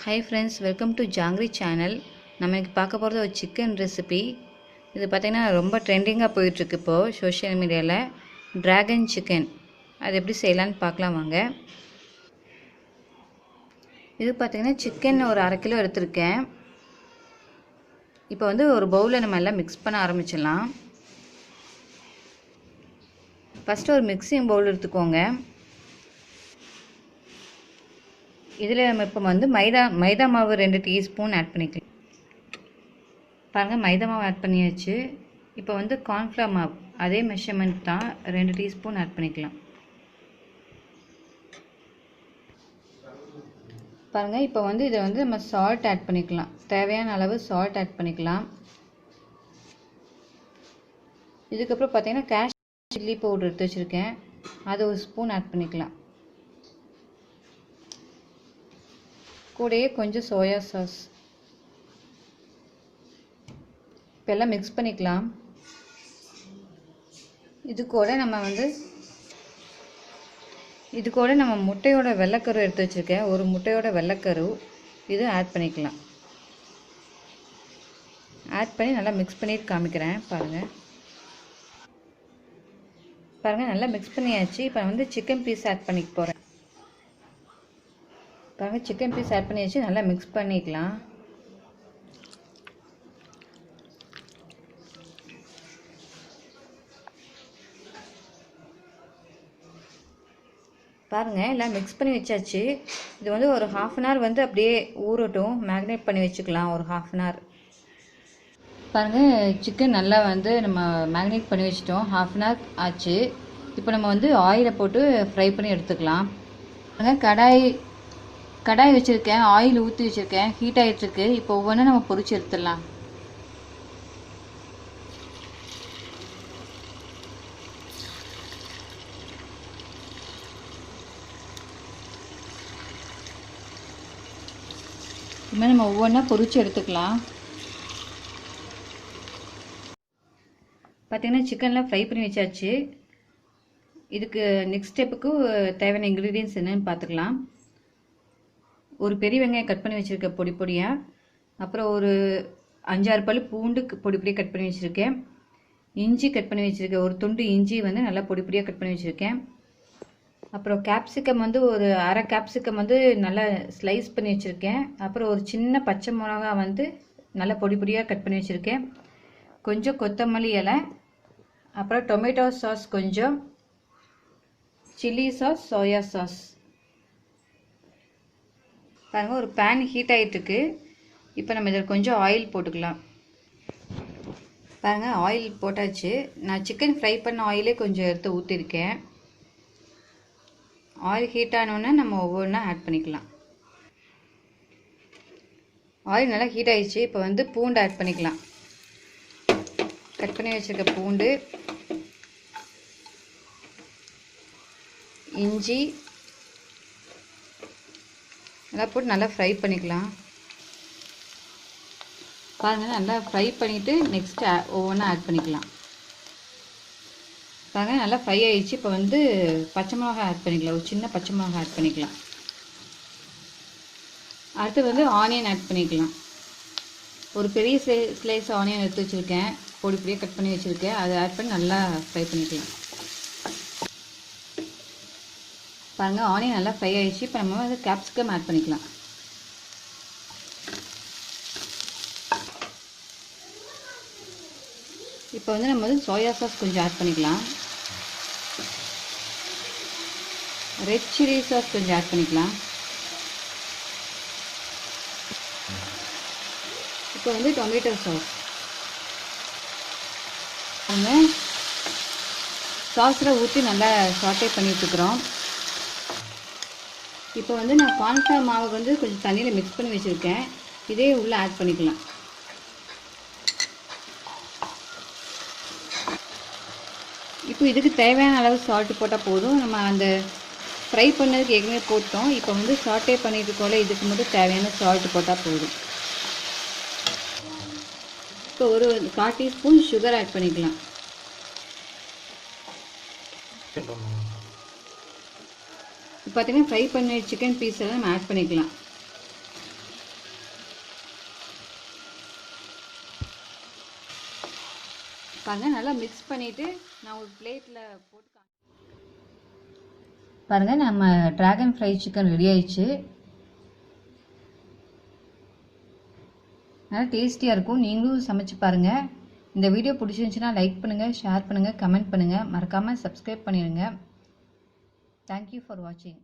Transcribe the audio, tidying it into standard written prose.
Hi friends, welcome to Jangri channel. நம்ம இன்னைக்கு பார்க்க போகிறது ஒரு சிக்கன் ரெசிபி. இது பார்த்தீங்கன்னா ரொம்ப ட்ரெண்டிங்காக போயிட்டுருக்கு இப்போது சோஷியல் மீடியாவில். ட்ராகன் சிக்கன் அது எப்படி செய்யலான்னு பார்க்கலாம் வாங்க. இது பார்த்தீங்கன்னா சிக்கன் ஒரு 1/2 கிலோ எடுத்திருக்கேன். இப்போ வந்து ஒரு பவுலில் நம்ம எல்லாம் மிக்ஸ் பண்ண ஆரம்பிச்சிடலாம். ஃபஸ்ட்டு ஒரு மிக்சிங் பவுல் எடுத்துக்கோங்க. இதில் நம்ம இப்போ வந்து மைதா மாவு 2 டீஸ்பூன் ஆட் பண்ணிக்கலாம். பாருங்கள், மைதா மாவு ஆட் பண்ணியாச்சு. இப்போ வந்து கார்ன்ஃப்ளவர் மாவு அதே மெஷர்மெண்ட் தான், 2 டீஸ்பூன் ஆட் பண்ணிக்கலாம். பாருங்கள், இப்போ வந்து இதை வந்து நம்ம சால்ட் ஆட் பண்ணிக்கலாம். தேவையான அளவு சால்ட் ஆட் பண்ணிக்கலாம். இதுக்கப்புறம் பார்த்தீங்கன்னா காஷ்மீர் சில்லி பவுடர் எடுத்து வச்சுருக்கேன், அதை ஒரு ஸ்பூன் ஆட் பண்ணிக்கலாம். கூடயே கொஞ்சம் சோயா சாஸ். இப்போ எல்லாம் மிக்ஸ் பண்ணிக்கலாம். இது கூட நம்ம முட்டையோட வெள்ளைக்கரு எடுத்து வச்சுருக்கேன், ஒரு முட்டையோட வெள்ளைக்கரு இது ஆட் பண்ணிக்கலாம். ஆட் பண்ணி நல்லா மிக்ஸ் பண்ணிட்டு காமிக்கிறேன். பாருங்கள் நல்லா மிக்ஸ் பண்ணியாச்சு. இப்போ வந்து சிக்கன் பீஸ் ஆட் பண்ணிக்க போகிறேன். பாருங்கள், சிக்கன் பீஸ் ஆட் பண்ணியாச்சு. நல்லா மிக்ஸ் பண்ணிக்கலாம். பாருங்கள், எல்லாம் மிக்ஸ் பண்ணி வச்சாச்சு. இது வந்து ஒரு 1/2 அன் ஹவர் வந்து அப்படியே ஊறட்டும். மேக்னேட் பண்ணி வச்சுக்கலாம் ஒரு 1/2 அன் ஹவர். பாருங்கள், சிக்கன் நல்லா வந்து நம்ம மேக்னேட் பண்ணி வச்சிட்டோம். 1/2 அன் ஹவர் ஆச்சு. இப்போ நம்ம வந்து ஆயிலை போட்டு ஃப்ரை பண்ணி எடுத்துக்கலாம். பாருங்கள், கடாய் வச்சுருக்கேன், ஆயில் ஊற்றி வச்சுருக்கேன், ஹீட் ஆகிட்டுருக்கு. இப்போ ஒவ்வொன்றும் நம்ம பொரிச்சு எடுத்துடலாம். இது மாதிரி நம்ம ஒவ்வொன்றா பொரிச்சு எடுத்துக்கலாம். பார்த்திங்கன்னா சிக்கன்லாம் ஃப்ரை பண்ணி வச்சாச்சு. இதுக்கு நெக்ஸ்ட் ஸ்டெப்புக்கு தேவையான இன்க்ரீடியன்ஸ் என்னென்னு பார்த்துக்கலாம். ஒரு பெரிய வெங்காயம் கட் பண்ணி வச்சுருக்கேன் பொடி பொடியாக. அப்புறம் ஒரு 5-6 பல் பூண்டு பொடி பொடியாக கட் பண்ணி வச்சுருக்கேன். இஞ்சி கட் பண்ணி வச்சுருக்கேன், ஒரு துண்டு இஞ்சி வந்து நல்லா பொடி பொடியாக கட் பண்ணி வச்சுருக்கேன். அப்புறம் கேப்சிகம் வந்து ஒரு 1/2 கேப்சிகம் வந்து நல்லா ஸ்லைஸ் பண்ணி வச்சுருக்கேன். அப்புறம் ஒரு சின்ன பச்சை மிளகா வந்து நல்லா பொடி பொடியாக கட் பண்ணி வச்சுருக்கேன். கொஞ்சம் கொத்தமல்லி இலை, அப்புறம் டொமேட்டோ சாஸ், கொஞ்சம் சில்லி சாஸ், சோயா சாஸ். பாருங்கள், ஒரு பேன் ஹீட் ஆகிட்டுருக்கு. இப்போ நம்ம இதில் கொஞ்சம் ஆயில் போட்டுக்கலாம். பாருங்கள், ஆயில் போட்டாச்சு. நான் சிக்கன் ஃப்ரை பண்ண ஆயிலே கொஞ்சம் எடுத்து ஊற்றிருக்கேன். ஆயில் ஹீட் ஆனோடனே நம்ம ஒவ்வொன்றா ஆட் பண்ணிக்கலாம். ஆயில் நல்லா ஹீட் ஆகிடுச்சு. இப்போ வந்து பூண்டு ஆட் பண்ணிக்கலாம். கட் பண்ணி வச்சுருக்க பூண்டு, இஞ்சி நல்லா போட்டு நல்லா ஃப்ரை பண்ணிக்கலாம். பாருங்கள், நல்லா ஃப்ரை பண்ணிவிட்டு நெக்ஸ்ட்டு ஒவ்வொன்றா ஆட் பண்ணிக்கலாம். பாருங்கள், நல்லா ஃப்ரை ஆகிடுச்சு. இப்போ வந்து பச்சை மிளகா ஆட் பண்ணிக்கலாம். ஒரு சின்ன பச்சை மிளகா ஆட் பண்ணிக்கலாம். அடுத்து வந்து ஆனியன் ஆட் பண்ணிக்கலாம். ஒரு பெரிய ஸ்லைஸ் ஆனியன் எடுத்து வச்சுருக்கேன், பொடி பொடியாக கட் பண்ணி வச்சுருக்கேன். அதை ஆட் பண்ணி நல்லா ஃப்ரை பண்ணிக்கலாம். பாருங்கள், ஆனியன் நல்லா ஃப்ரை ஆகிடுச்சு. இப்போ நம்ம வந்து கேப்சிகம் ஆட் பண்ணிக்கலாம். இப்போ வந்து நம்ம வந்து சோயா சாஸ் கொஞ்சம் ஆட் பண்ணிக்கலாம். ரெட் சில்லி சாஸ் கொஞ்சம் ஆட் பண்ணிக்கலாம். இப்போ வந்து டொமேட்டோ சாஸ். நம்ம சாஸில் ஊற்றி நல்லா சாட்டே பண்ணிட்டுருக்குறோம். இப்போ வந்து நான் கார்ன்ஃப்ளவர் மாவு வந்து கொஞ்சம் தண்ணியில் மிக்ஸ் பண்ணி வச்சுருக்கேன், இதே உள்ளே ஆட் பண்ணிக்கலாம். இப்போ இதுக்கு தேவையான அளவு சால்ட்டு போட்டால் போதும். நம்ம அந்த ஃப்ரை பண்ணதுக்கு ஏற்கனவே போட்டோம். இப்போ வந்து சாட்டே பண்ணிட்டு இருக்கோம்ல, இதுக்கு மட்டும் தேவையான சால்ட்டு போட்டால் போதும். இப்போ ஒரு 1/4 டீஸ்பூன் சுகர் ஆட் பண்ணிக்கலாம். இப்போ பார்த்தீங்கன்னா ஃப்ரை பண்ண சிக்கன் பீஸ் எல்லாம் நம்ம ஆட் பண்ணிக்கலாம். பாருங்கள், நல்லா மிக்ஸ் பண்ணிவிட்டு நான் ஒரு பிளேட்டில் போட்டு பாருங்கள், நம்ம ட்ராகன் ஃப்ரை சிக்கன் ரெடி ஆயிடுச்சு. நல்லா டேஸ்டியாக இருக்கும். நீங்களும் சமைச்சு பாருங்கள். இந்த வீடியோ பிடிச்சிருந்துச்சுன்னா லைக் பண்ணுங்கள், ஷேர் பண்ணுங்கள், கமெண்ட் பண்ணுங்கள். மறக்காமல் சப்ஸ்கிரைப் பண்ணிடுங்க. தேங்க்யூ ஃபார் வாட்சிங்.